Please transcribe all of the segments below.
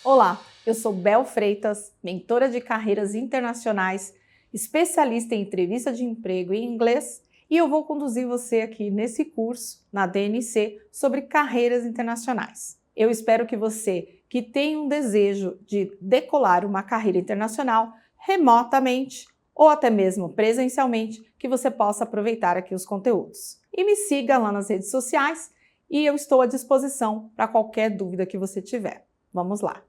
Olá, eu sou Bel Freitas, mentora de carreiras internacionais, especialista em entrevista de emprego em inglês, e eu vou conduzir você aqui nesse curso, na DNC, sobre carreiras internacionais. Eu espero que você, que tem um desejo de decolar uma carreira internacional remotamente ou até mesmo presencialmente, que você possa aproveitar aqui os conteúdos. E me siga lá nas redes sociais e eu estou à disposição para qualquer dúvida que você tiver. Vamos lá!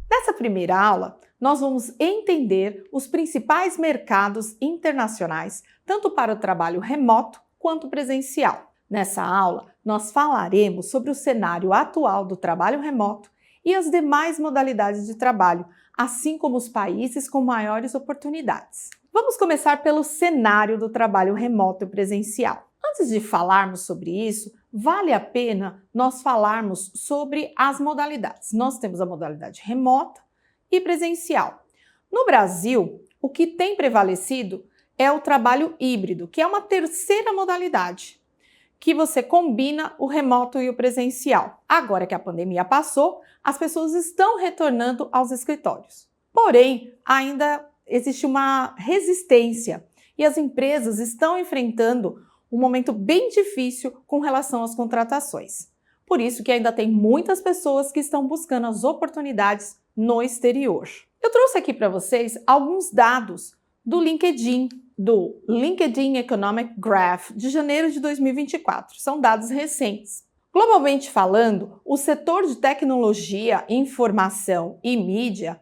Nessa primeira aula, nós vamos entender os principais mercados internacionais, tanto para o trabalho remoto quanto presencial. Nessa aula, nós falaremos sobre o cenário atual do trabalho remoto e as demais modalidades de trabalho, assim como os países com maiores oportunidades. Vamos começar pelo cenário do trabalho remoto e presencial. Antes de falarmos sobre isso, vale a pena nós falarmos sobre as modalidades. Nós temos a modalidade remota e presencial. No Brasil, o que tem prevalecido é o trabalho híbrido, que é uma terceira modalidade, que você combina o remoto e o presencial. Agora que a pandemia passou, as pessoas estão retornando aos escritórios. Porém, ainda existe uma resistência e as empresas estão enfrentando um momento bem difícil com relação às contratações. Por isso que ainda tem muitas pessoas que estão buscando as oportunidades no exterior. Eu trouxe aqui para vocês alguns dados do LinkedIn Economic Graph de janeiro de 2024. São dados recentes. Globalmente falando, o setor de tecnologia, informação e mídia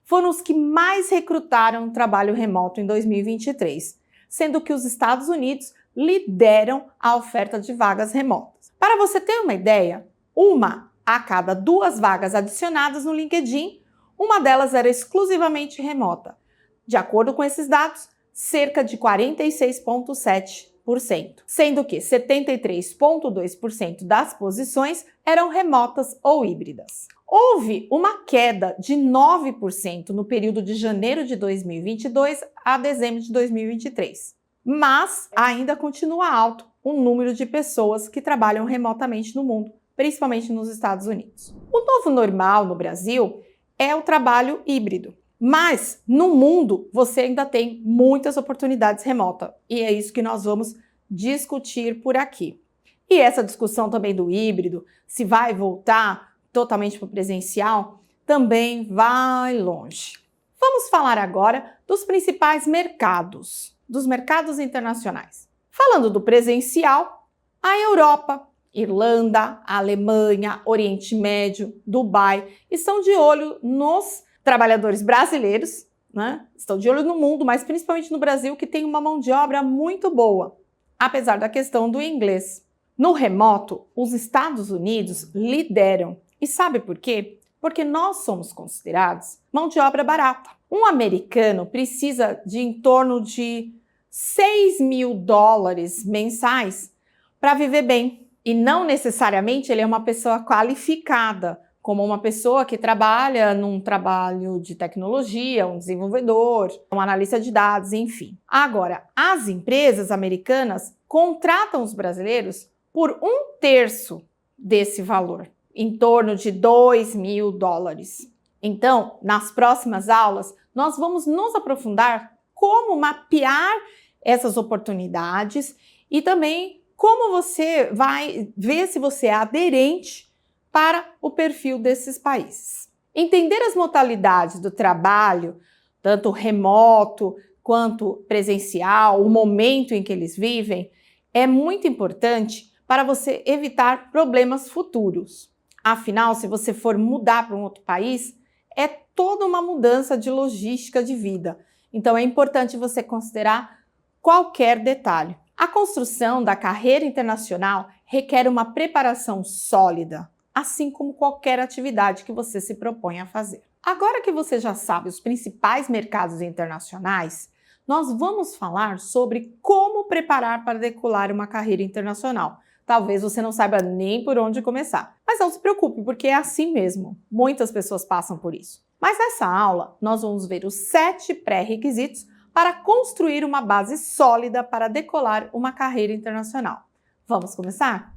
foram os que mais recrutaram trabalho remoto em 2023, sendo que os Estados Unidos lideram a oferta de vagas remotas. Para você ter uma ideia, uma a cada 2 vagas adicionadas no LinkedIn, uma delas era exclusivamente remota. De acordo com esses dados, cerca de 46,7%, sendo que 73,2% das posições eram remotas ou híbridas. Houve uma queda de 9% no período de janeiro de 2022 a dezembro de 2023. Mas ainda continua alto o número de pessoas que trabalham remotamente no mundo, principalmente nos Estados Unidos. O novo normal no Brasil é o trabalho híbrido, mas no mundo você ainda tem muitas oportunidades remotas e é isso que nós vamos discutir por aqui. E essa discussão também do híbrido, se vai voltar totalmente para o presencial, também vai longe. Vamos falar agora dos principais mercados. Dos mercados internacionais. Falando do presencial, a Europa, Irlanda, a Alemanha, Oriente Médio, Dubai estão de olho nos trabalhadores brasileiros, né? Estão de olho no mundo, mas principalmente no Brasil, que tem uma mão de obra muito boa, apesar da questão do inglês. No remoto, os Estados Unidos lideram. E sabe por quê? Porque nós somos considerados mão de obra barata. Um americano precisa de em torno de $6.000 mensais para viver bem. E não necessariamente ele é uma pessoa qualificada, como uma pessoa que trabalha num trabalho de tecnologia, um desenvolvedor, um analista de dados, enfim. Agora, as empresas americanas contratam os brasileiros por 1/3 desse valor, em torno de $2.000. Então, nas próximas aulas, nós vamos nos aprofundar como mapear essas oportunidades e também como você vai ver se você é aderente para o perfil desses países. Entender as modalidades do trabalho, tanto remoto quanto presencial, o momento em que eles vivem, é muito importante para você evitar problemas futuros. Afinal, se você for mudar para um outro país, é toda uma mudança de logística de vida. Então é importante você considerar qualquer detalhe. A construção da carreira internacional requer uma preparação sólida, assim como qualquer atividade que você se propõe a fazer. Agora que você já sabe os principais mercados internacionais, nós vamos falar sobre como preparar para decolar uma carreira internacional. Talvez você não saiba nem por onde começar, mas não se preocupe, porque é assim mesmo. Muitas pessoas passam por isso. Mas nessa aula, nós vamos ver os 7 pré-requisitos para construir uma base sólida para decolar uma carreira internacional. Vamos começar?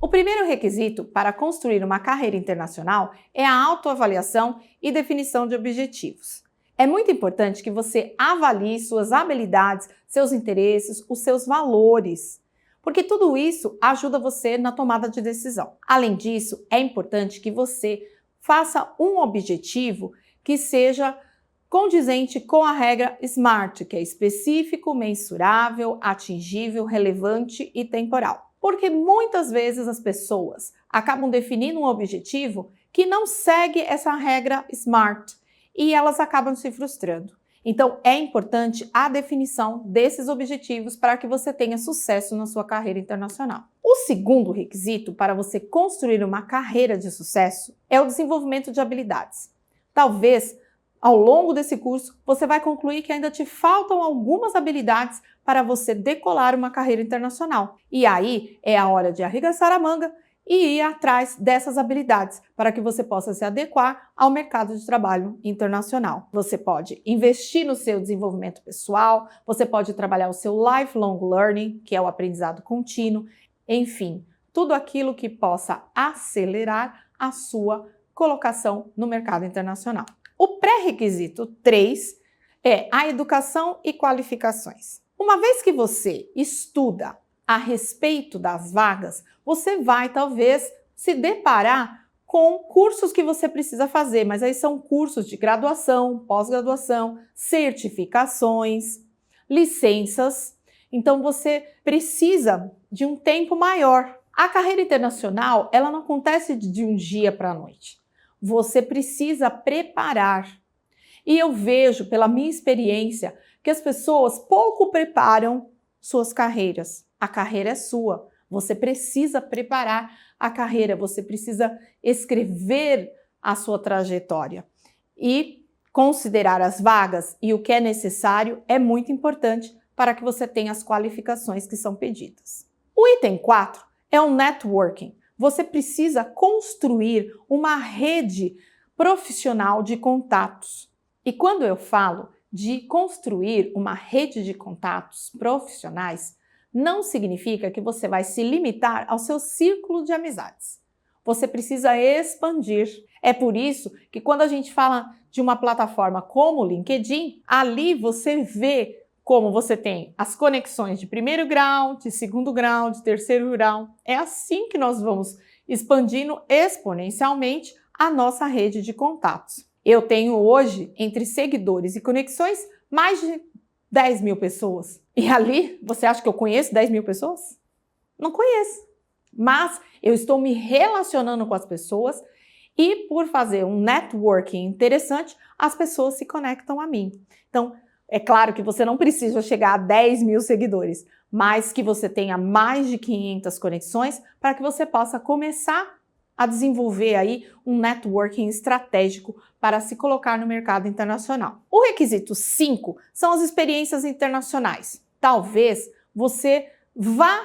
O primeiro requisito para construir uma carreira internacional é a autoavaliação e definição de objetivos. É muito importante que você avalie suas habilidades, seus interesses, os seus valores, porque tudo isso ajuda você na tomada de decisão. Além disso, é importante que você faça um objetivo que seja condizente com a regra SMART, que é específico, mensurável, atingível, relevante e temporal. Porque muitas vezes as pessoas acabam definindo um objetivo que não segue essa regra SMART e elas acabam se frustrando. Então, é importante a definição desses objetivos para que você tenha sucesso na sua carreira internacional. O segundo requisito para você construir uma carreira de sucesso é o desenvolvimento de habilidades. Talvez, ao longo desse curso, você vai concluir que ainda te faltam algumas habilidades para você decolar uma carreira internacional. E aí é a hora de arregaçar a manga e ir atrás dessas habilidades para que você possa se adequar ao mercado de trabalho internacional. Você pode investir no seu desenvolvimento pessoal, você pode trabalhar o seu lifelong learning, que é o aprendizado contínuo, enfim, tudo aquilo que possa acelerar a sua colocação no mercado internacional. O pré-requisito 3 é a educação e qualificações. Uma vez que você estuda a respeito das vagas, você vai talvez se deparar com cursos que você precisa fazer, mas aí são cursos de graduação, pós-graduação, certificações, licenças. Então você precisa de um tempo maior. A carreira internacional, ela não acontece de um dia para a noite. Você precisa preparar. E eu vejo, pela minha experiência, que as pessoas pouco preparam suas carreiras. A carreira é sua. Você precisa preparar a carreira, você precisa escrever a sua trajetória. E considerar as vagas e o que é necessário é muito importante para que você tenha as qualificações que são pedidas. O item 4 é o networking. Você precisa construir uma rede profissional de contatos. E quando eu falo de construir uma rede de contatos profissionais, não significa que você vai se limitar ao seu círculo de amizades. Você precisa expandir. É por isso que quando a gente fala de uma plataforma como o LinkedIn, ali você vê como você tem as conexões de primeiro grau, de segundo grau, de terceiro grau. É assim que nós vamos expandindo exponencialmente a nossa rede de contatos. Eu tenho hoje, entre seguidores e conexões, mais de 10 mil pessoas. E ali, você acha que eu conheço 10 mil pessoas? Não conheço. Mas eu estou me relacionando com as pessoas e por fazer um networking interessante, as pessoas se conectam a mim. Então, é claro que você não precisa chegar a 10 mil seguidores, mas que você tenha mais de 500 conexões para que você possa começar a desenvolver aí um networking estratégico para se colocar no mercado internacional. O requisito 5 são as experiências internacionais. Talvez você vá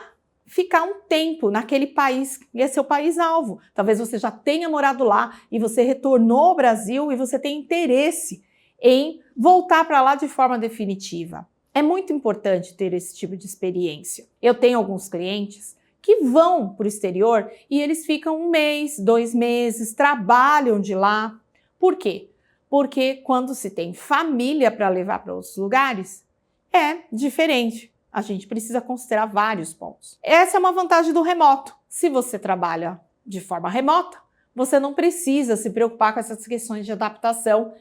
ficar um tempo naquele país que é seu país-alvo. Talvez você já tenha morado lá e você retornou ao Brasil e você tem interesse em voltar para lá de forma definitiva. É muito importante ter esse tipo de experiência. Eu tenho alguns clientes que vão para o exterior e eles ficam 1 mês, 2 meses, trabalham de lá. Por quê? Porque quando se tem família para levar para outros lugares, é diferente. A gente precisa considerar vários pontos. Essa é uma vantagem do remoto. Se você trabalha de forma remota, você não precisa se preocupar com essas questões de adaptação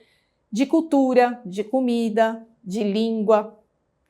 de cultura, de comida, de língua.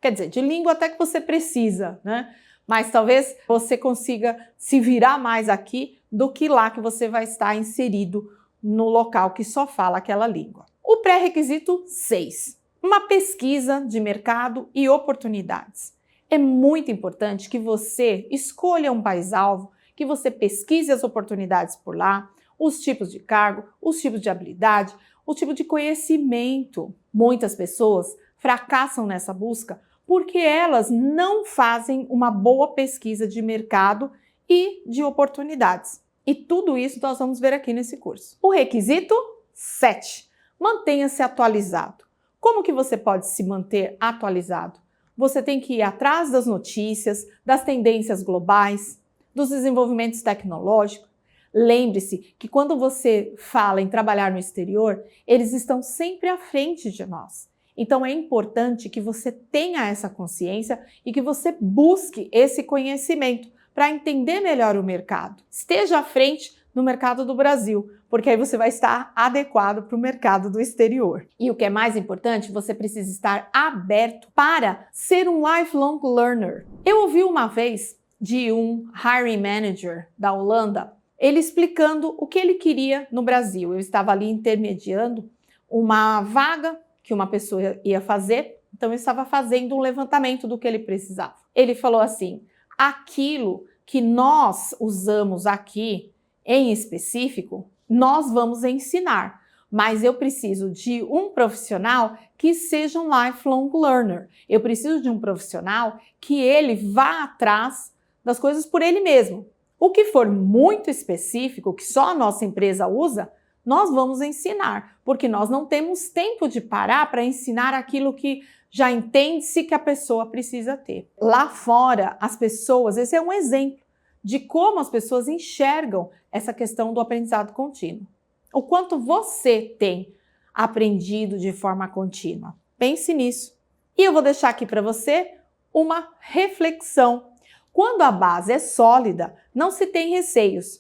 Quer dizer, de língua até que você precisa, né? Mas talvez você consiga se virar mais aqui do que lá que você vai estar inserido no local que só fala aquela língua. O pré-requisito 6. Uma pesquisa de mercado e oportunidades. É muito importante que você escolha um país-alvo, que você pesquise as oportunidades por lá, os tipos de cargo, os tipos de habilidade, o tipo de conhecimento. Muitas pessoas fracassam nessa busca porque elas não fazem uma boa pesquisa de mercado e de oportunidades. E tudo isso nós vamos ver aqui nesse curso. O requisito 7. Mantenha-se atualizado. Como que você pode se manter atualizado? Você tem que ir atrás das notícias, das tendências globais, dos desenvolvimentos tecnológicos. Lembre-se que quando você fala em trabalhar no exterior, eles estão sempre à frente de nós. Então é importante que você tenha essa consciência e que você busque esse conhecimento para entender melhor o mercado. Esteja à frente no mercado do Brasil, porque aí você vai estar adequado para o mercado do exterior. E o que é mais importante, você precisa estar aberto para ser um lifelong learner. Eu ouvi uma vez de um hiring manager da Holanda, ele explicando o que ele queria no Brasil. Eu estava ali intermediando uma vaga que uma pessoa ia fazer, então eu estava fazendo um levantamento do que ele precisava. Ele falou assim: aquilo que nós usamos aqui em específico, nós vamos ensinar, mas eu preciso de um profissional que seja um lifelong learner. Eu preciso de um profissional que ele vá atrás das coisas por ele mesmo. O que for muito específico, que só a nossa empresa usa, nós vamos ensinar, porque nós não temos tempo de parar para ensinar aquilo que já entende-se que a pessoa precisa ter. Lá fora, as pessoas, esse é um exemplo de como as pessoas enxergam essa questão do aprendizado contínuo. O quanto você tem aprendido de forma contínua. Pense nisso. E eu vou deixar aqui para você uma reflexão. Quando a base é sólida, não se tem receios,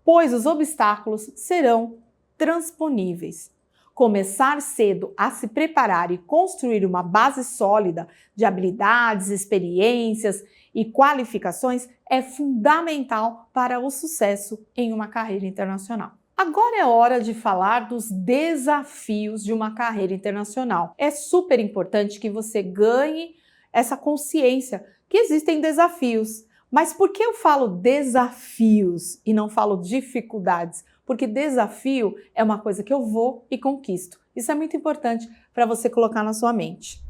pois os obstáculos serão transponíveis. Começar cedo a se preparar e construir uma base sólida de habilidades, experiências e qualificações é fundamental para o sucesso em uma carreira internacional. Agora é hora de falar dos desafios de uma carreira internacional. É super importante que você ganhe essa consciência que existem desafios. Mas por que eu falo desafios e não falo dificuldades? Porque desafio é uma coisa que eu vou e conquisto. Isso é muito importante para você colocar na sua mente.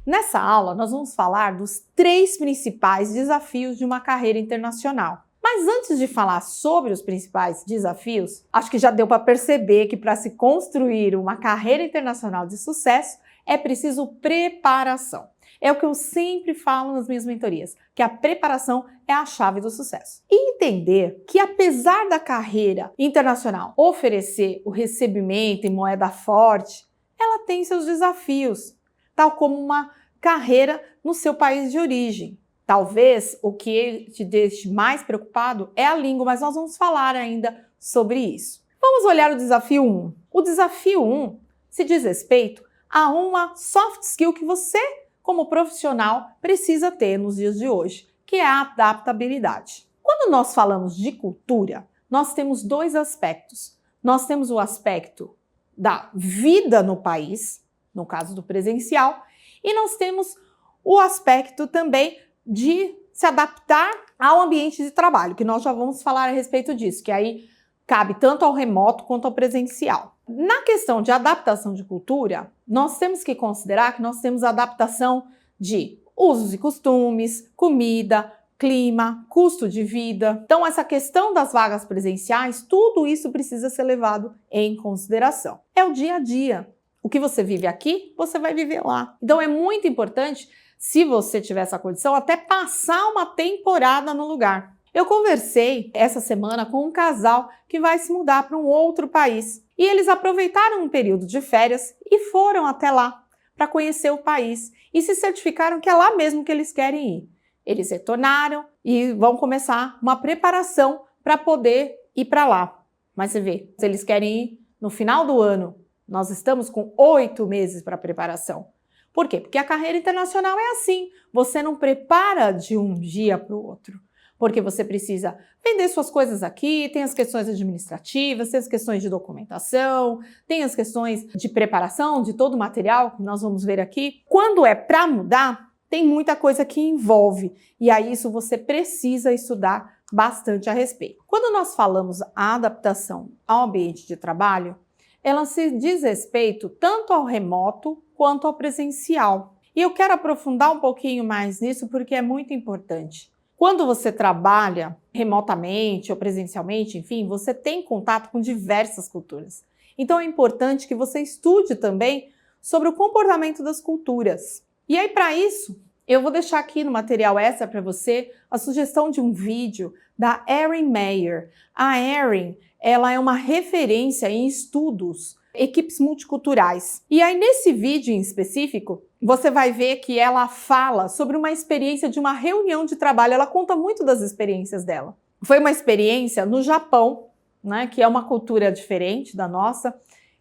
Nessa aula, nós vamos falar dos 3 principais desafios de uma carreira internacional. Mas antes de falar sobre os principais desafios, acho que já deu para perceber que para se construir uma carreira internacional de sucesso, é preciso preparação. É o que eu sempre falo nas minhas mentorias, que a preparação é a chave do sucesso. E entender que apesar da carreira internacional oferecer o recebimento em moeda forte, ela tem seus desafios, tal como uma carreira no seu país de origem. Talvez o que te deixe mais preocupado é a língua, mas nós vamos falar ainda sobre isso. Vamos olhar o desafio 1. O desafio 1 se diz respeito a uma soft skill que você, como profissional, precisa ter nos dias de hoje, que é a adaptabilidade. Quando nós falamos de cultura, nós temos 2 aspectos. Nós temos o aspecto da vida no país, no caso do presencial, e nós temos o aspecto também de se adaptar ao ambiente de trabalho, que nós já vamos falar a respeito disso, que aí cabe tanto ao remoto quanto ao presencial. Na questão de adaptação de cultura, nós temos que considerar que nós temos adaptação de usos e costumes, comida, clima, custo de vida. Então, essa questão das vagas presenciais, tudo isso precisa ser levado em consideração. É o dia a dia. O que você vive aqui, você vai viver lá. Então, é muito importante, se você tiver essa condição, até passar uma temporada no lugar. Eu conversei essa semana com um casal que vai se mudar para um outro país. E eles aproveitaram um período de férias e foram até lá para conhecer o país e se certificaram que é lá mesmo que eles querem ir. Eles retornaram e vão começar uma preparação para poder ir para lá. Mas você vê, se eles querem ir no final do ano, nós estamos com 8 meses para preparação. Por quê? Porque a carreira internacional é assim, você não prepara de um dia para o outro. Porque você precisa vender suas coisas aqui, tem as questões administrativas, tem as questões de documentação, tem as questões de preparação de todo o material que nós vamos ver aqui. Quando é para mudar, tem muita coisa que envolve e aí isso você precisa estudar bastante a respeito. Quando nós falamos a adaptação ao ambiente de trabalho, ela se diz respeito tanto ao remoto quanto ao presencial. E eu quero aprofundar um pouquinho mais nisso porque é muito importante. Quando você trabalha remotamente ou presencialmente, enfim, você tem contato com diversas culturas. Então é importante que você estude também sobre o comportamento das culturas. E aí, para isso, Eu vou deixar aqui no material extra para você a sugestão de um vídeo da Erin Meyer. A Erin, ela é uma referência em estudos, equipes multiculturais. E aí nesse vídeo em específico, você vai ver que ela fala sobre uma experiência de uma reunião de trabalho. Ela conta muito das experiências dela. Foi uma experiência no Japão, né, que é uma cultura diferente da nossa.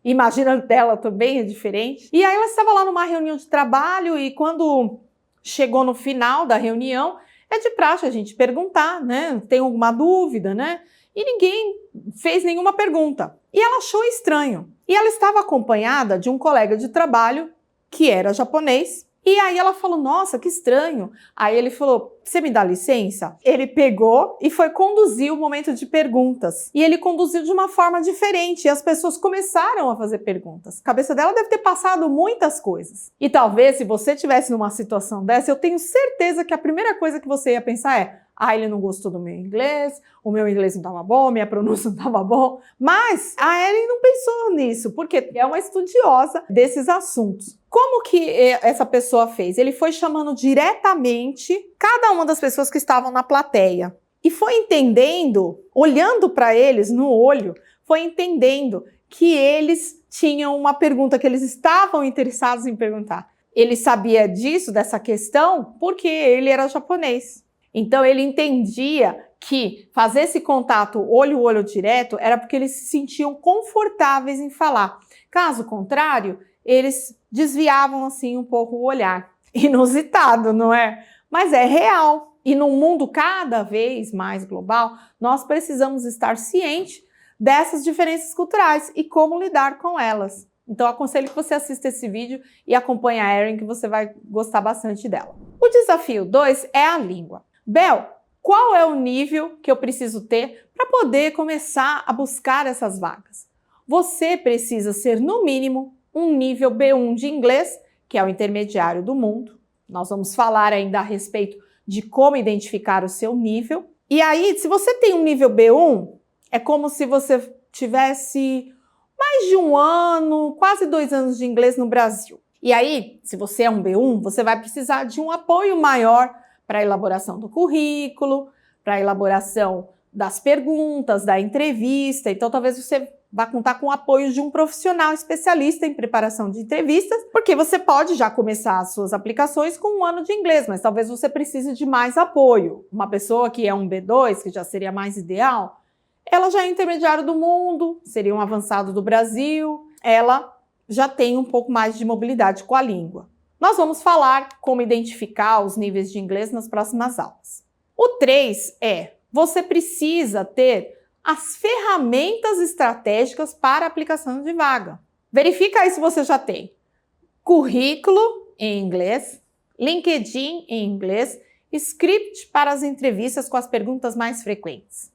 Imagina dela também é diferente. E aí ela estava lá numa reunião de trabalho e quando chegou no final da reunião, é de praxe a gente perguntar, né? Tem alguma dúvida, né? E ninguém fez nenhuma pergunta. E ela achou estranho. E ela estava acompanhada de um colega de trabalho que era japonês. E aí ela falou, nossa, que estranho. Aí ele falou, você me dá licença? Ele pegou e foi conduzir o momento de perguntas. E ele conduziu de uma forma diferente e as pessoas começaram a fazer perguntas. A cabeça dela deve ter passado muitas coisas. E talvez se você estivesse numa situação dessa, eu tenho certeza que a primeira coisa que você ia pensar é, ele não gostou do meu inglês, o meu inglês não estava bom, minha pronúncia não estava bom. Mas a Erin não pensou nisso, porque é uma estudiosa desses assuntos. Como que essa pessoa fez? Ele foi chamando diretamente cada uma das pessoas que estavam na plateia e foi entendendo, olhando para eles no olho, foi entendendo que eles tinham uma pergunta que eles estavam interessados em perguntar. Ele sabia disso, dessa questão, porque ele era japonês. Então ele entendia que fazer esse contato olho a olho direto era porque eles se sentiam confortáveis em falar. Caso contrário, eles desviavam assim um pouco o olhar. Inusitado, não é? Mas é real. E num mundo cada vez mais global, nós precisamos estar cientes dessas diferenças culturais e como lidar com elas. Então, aconselho que você assista esse vídeo e acompanhe a Erin, que você vai gostar bastante dela. O desafio 2 é a língua. Bel, qual é o nível que eu preciso ter para poder começar a buscar essas vagas? Você precisa ser, no mínimo, um nível B1 de inglês, que é o intermediário do mundo. Nós vamos falar ainda a respeito de como identificar o seu nível. E aí, se você tem um nível B1, é como se você tivesse mais de 1 ano, quase 2 anos de inglês no Brasil. E aí, se você é um B1, você vai precisar de um apoio maior para a elaboração do currículo, para a elaboração das perguntas, da entrevista. Então, talvez você vá contar com o apoio de um profissional especialista em preparação de entrevistas, porque você pode já começar as suas aplicações com 1 ano de inglês, mas talvez você precise de mais apoio. Uma pessoa que é um B2, que já seria mais ideal, ela já é intermediário do mundo, seria um avançado do Brasil, ela já tem um pouco mais de mobilidade com a língua. Nós vamos falar como identificar os níveis de inglês nas próximas aulas. O 3 é, você precisa ter as ferramentas estratégicas para aplicação de vaga. Verifica aí se você já tem currículo em inglês, LinkedIn em inglês, script para as entrevistas com as perguntas mais frequentes.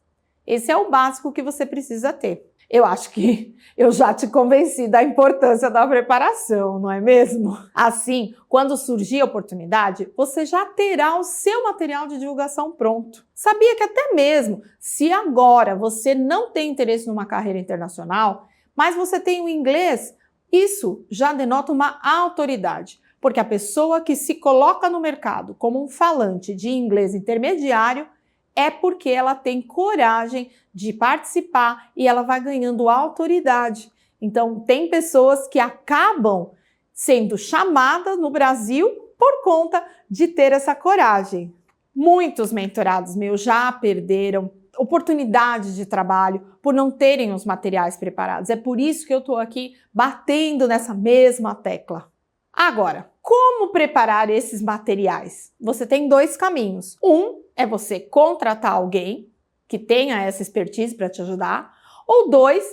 Esse é o básico que você precisa ter. Eu acho que eu já te convenci da importância da preparação, não é mesmo? Assim, quando surgir a oportunidade, você já terá o seu material de divulgação pronto. Sabia que até mesmo se agora você não tem interesse numa carreira internacional, mas você tem o inglês, isso já denota uma autoridade, porque a pessoa que se coloca no mercado como um falante de inglês intermediário é porque ela tem coragem de participar e ela vai ganhando autoridade. Então, tem pessoas que acabam sendo chamadas no Brasil por conta de ter essa coragem. Muitos mentorados meus já perderam oportunidades de trabalho por não terem os materiais preparados. É por isso que eu estou aqui batendo nessa mesma tecla. Agora, como preparar esses materiais? Você tem 2 caminhos. Um é você contratar alguém que tenha essa expertise para te ajudar. Ou 2,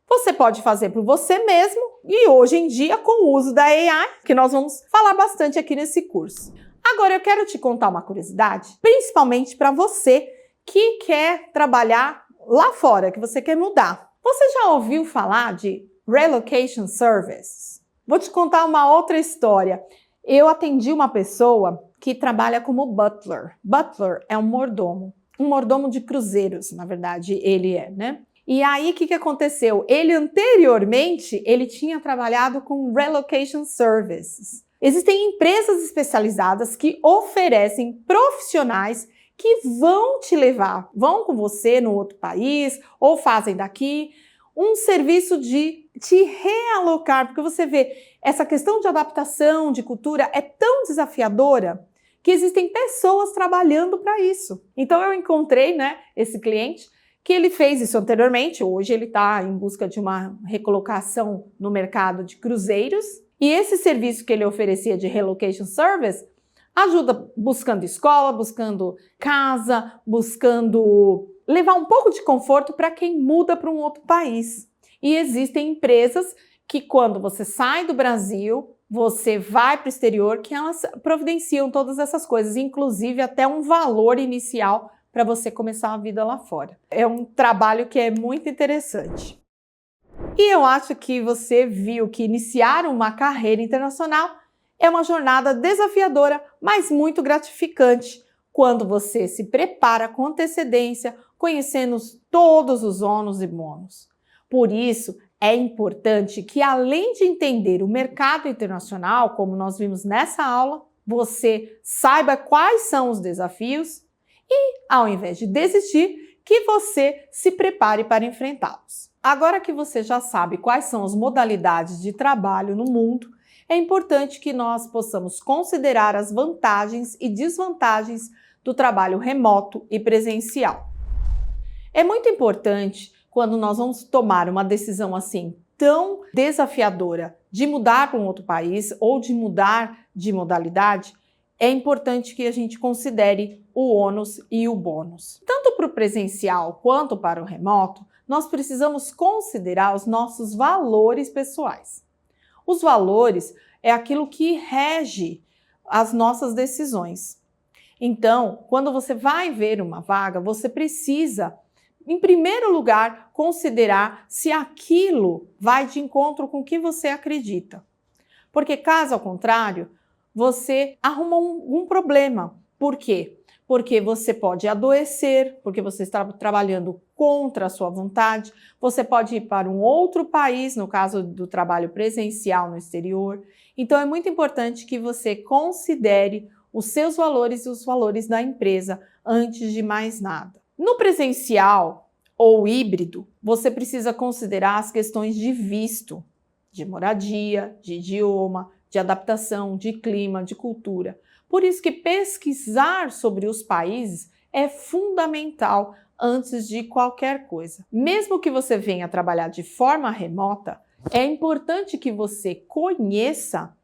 você pode fazer por você mesmo e hoje em dia com o uso da AI, que nós vamos falar bastante aqui nesse curso. Agora eu quero te contar uma curiosidade, principalmente para você que quer trabalhar lá fora, que você quer mudar. Você já ouviu falar de Relocation Services? Vou te contar uma outra história. Eu atendi uma pessoa que trabalha como butler. Butler é um mordomo de cruzeiros, na verdade, ele é, né? E aí, o que aconteceu? Ele, anteriormente, ele tinha trabalhado com Relocation Services. Existem empresas especializadas que oferecem profissionais que vão te levar, vão com você no outro país ou fazem daqui um serviço de te realocar, porque você vê, essa questão de adaptação, de cultura é tão desafiadora que existem pessoas trabalhando para isso. Então eu encontrei, esse cliente que ele fez isso anteriormente, hoje ele está em busca de uma recolocação no mercado de cruzeiros, e esse serviço que ele oferecia de Relocation Service ajuda buscando escola, buscando casa, buscando levar um pouco de conforto para quem muda para um outro país. E existem empresas que quando você sai do Brasil, você vai para o exterior, que elas providenciam todas essas coisas, inclusive até um valor inicial para você começar a vida lá fora. É um trabalho que é muito interessante. E eu acho que você viu que iniciar uma carreira internacional é uma jornada desafiadora, mas muito gratificante, quando você se prepara com antecedência, conhecendo todos os ônus e bônus. Por isso, é importante que, além de entender o mercado internacional, como nós vimos nessa aula, você saiba quais são os desafios e, ao invés de desistir, que você se prepare para enfrentá-los. Agora que você já sabe quais são as modalidades de trabalho no mundo, é importante que nós possamos considerar as vantagens e desvantagens do trabalho remoto e presencial. É muito importante, quando nós vamos tomar uma decisão assim tão desafiadora de mudar para um outro país ou de mudar de modalidade, é importante que a gente considere o ônus e o bônus. Tanto para o presencial quanto para o remoto, nós precisamos considerar os nossos valores pessoais. Os valores é aquilo que rege as nossas decisões. Então, quando você vai ver uma vaga, você precisa, em primeiro lugar, considerar se aquilo vai de encontro com o que você acredita. Porque, caso ao contrário, você arruma um problema. Por quê? Porque você pode adoecer, porque você está trabalhando contra a sua vontade, você pode ir para um outro país, no caso do trabalho presencial no exterior. Então é muito importante que você considere os seus valores e os valores da empresa antes de mais nada. No presencial ou híbrido, você precisa considerar as questões de visto, de moradia, de idioma, de adaptação, de clima, de cultura. Por isso que pesquisar sobre os países é fundamental antes de qualquer coisa. Mesmo que você venha trabalhar de forma remota, é importante que você conheça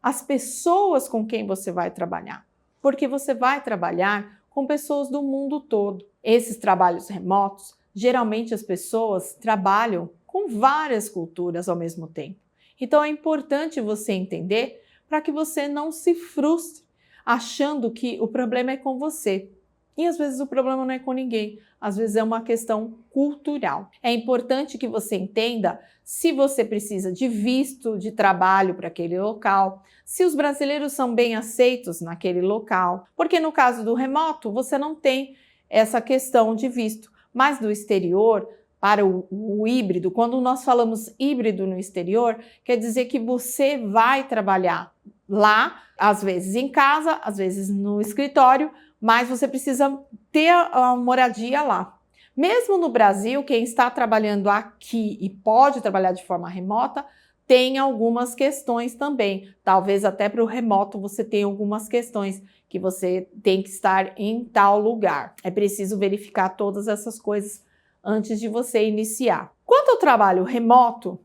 as pessoas com quem você vai trabalhar, porque você vai trabalhar com pessoas do mundo todo. Esses trabalhos remotos, geralmente as pessoas trabalham com várias culturas ao mesmo tempo. Então é importante você entender para que você não se frustre achando que o problema é com você. E às vezes o problema não é com ninguém, às vezes é uma questão cultural. É importante que você entenda se você precisa de visto de trabalho para aquele local, se os brasileiros são bem aceitos naquele local, porque no caso do remoto você não tem essa questão de visto, mas do exterior, para o híbrido, quando nós falamos híbrido no exterior, quer dizer que você vai trabalhar lá, às vezes em casa, às vezes no escritório, mas você precisa ter a moradia lá. Mesmo no Brasil, quem está trabalhando aqui e pode trabalhar de forma remota, tem algumas questões também. Talvez até para o remoto você tenha algumas questões que você tem que estar em tal lugar. É preciso verificar todas essas coisas antes de você iniciar. Quanto ao trabalho remoto,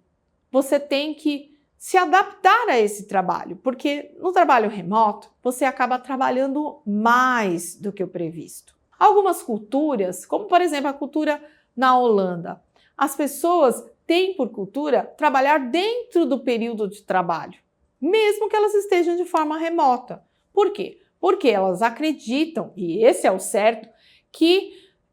você tem que se adaptar a esse trabalho, porque no trabalho remoto você acaba trabalhando mais do que o previsto. Algumas culturas, como por exemplo a cultura na Holanda, as pessoas têm por cultura trabalhar dentro do período de trabalho, mesmo que elas estejam de forma remota. Por quê? Porque elas acreditam, e esse é o certo, que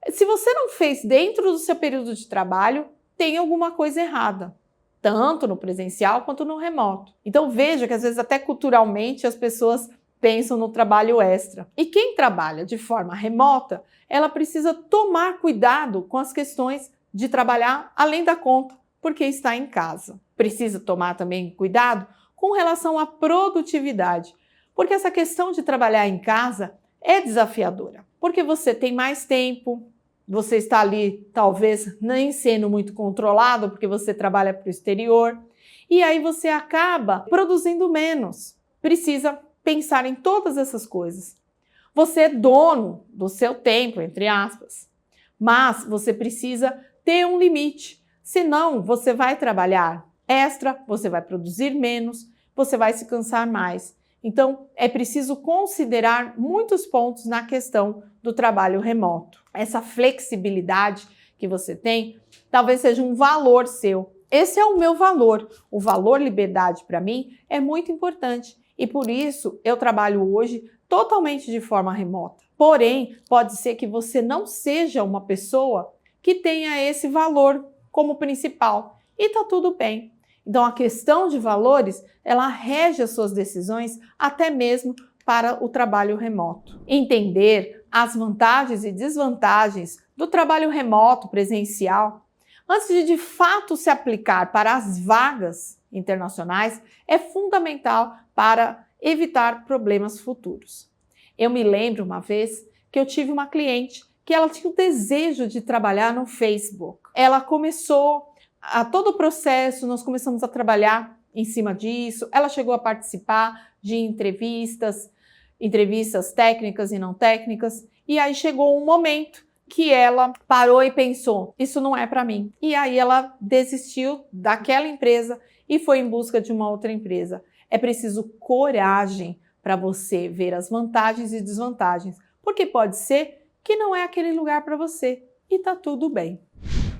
se você não fez dentro do seu período de trabalho, tem alguma coisa errada, tanto no presencial quanto no remoto. Então veja que às vezes até culturalmente as pessoas pensam no trabalho extra. E quem trabalha de forma remota, ela precisa tomar cuidado com as questões de trabalhar além da conta, porque está em casa. Precisa tomar também cuidado com relação à produtividade, porque essa questão de trabalhar em casa é desafiadora, porque você tem mais tempo, você está ali talvez nem sendo muito controlado, porque você trabalha para o exterior, e aí você acaba produzindo menos. Precisa pensar em todas essas coisas. Você é dono do seu tempo, entre aspas, mas você precisa ter um limite, senão você vai trabalhar extra, você vai produzir menos, você vai se cansar mais. Então, é preciso considerar muitos pontos na questão do trabalho remoto. Essa flexibilidade que você tem, talvez seja um valor seu. Esse é o meu valor. O valor liberdade para mim é muito importante e por isso eu trabalho hoje totalmente de forma remota. Porém, pode ser que você não seja uma pessoa que tenha esse valor como principal e tá tudo bem. Então, a questão de valores, ela rege as suas decisões até mesmo para o trabalho remoto. Entender as vantagens e desvantagens do trabalho remoto presencial, antes de fato se aplicar para as vagas internacionais, é fundamental para evitar problemas futuros. Eu me lembro uma vez que eu tive uma cliente que ela tinha o desejo de trabalhar no Facebook. Ela começou a todo o processo, nós começamos a trabalhar em cima disso, ela chegou a participar de entrevistas técnicas e não técnicas, e aí chegou um momento que ela parou e pensou, isso não é para mim. E aí ela desistiu daquela empresa e foi em busca de uma outra empresa. É preciso coragem para você ver as vantagens e desvantagens, porque pode ser que não é aquele lugar para você e tá tudo bem.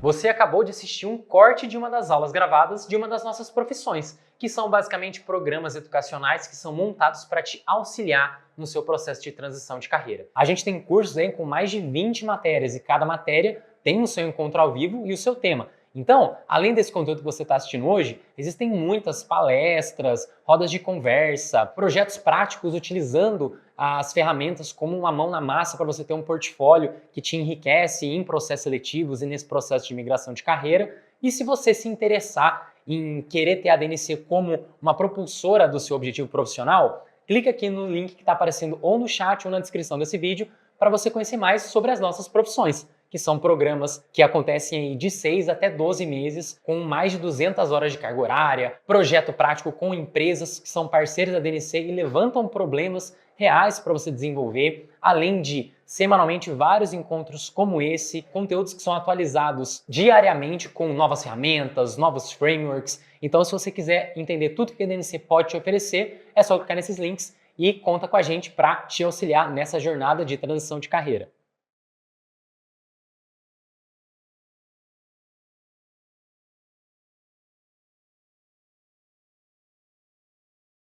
Você acabou de assistir um corte de uma das aulas gravadas de uma das nossas profissões, que são basicamente programas educacionais que são montados para te auxiliar no seu processo de transição de carreira. A gente tem cursos aí com mais de 20 matérias e cada matéria tem o seu encontro ao vivo e o seu tema. Então, além desse conteúdo que você está assistindo hoje, existem muitas palestras, rodas de conversa, projetos práticos utilizando as ferramentas como uma mão na massa para você ter um portfólio que te enriquece em processos seletivos e nesse processo de migração de carreira. E se você se interessar em querer ter a DNC como uma propulsora do seu objetivo profissional, clica aqui no link que está aparecendo ou no chat ou na descrição desse vídeo para você conhecer mais sobre as nossas profissões, que são programas que acontecem aí de 6 até 12 meses, com mais de 200 horas de carga horária, projeto prático com empresas que são parceiras da DNC e levantam problemas reais para você desenvolver, além de semanalmente vários encontros como esse, conteúdos que são atualizados diariamente com novas ferramentas, novos frameworks. Então, se você quiser entender tudo que a DNC pode te oferecer, é só clicar nesses links e conta com a gente para te auxiliar nessa jornada de transição de carreira.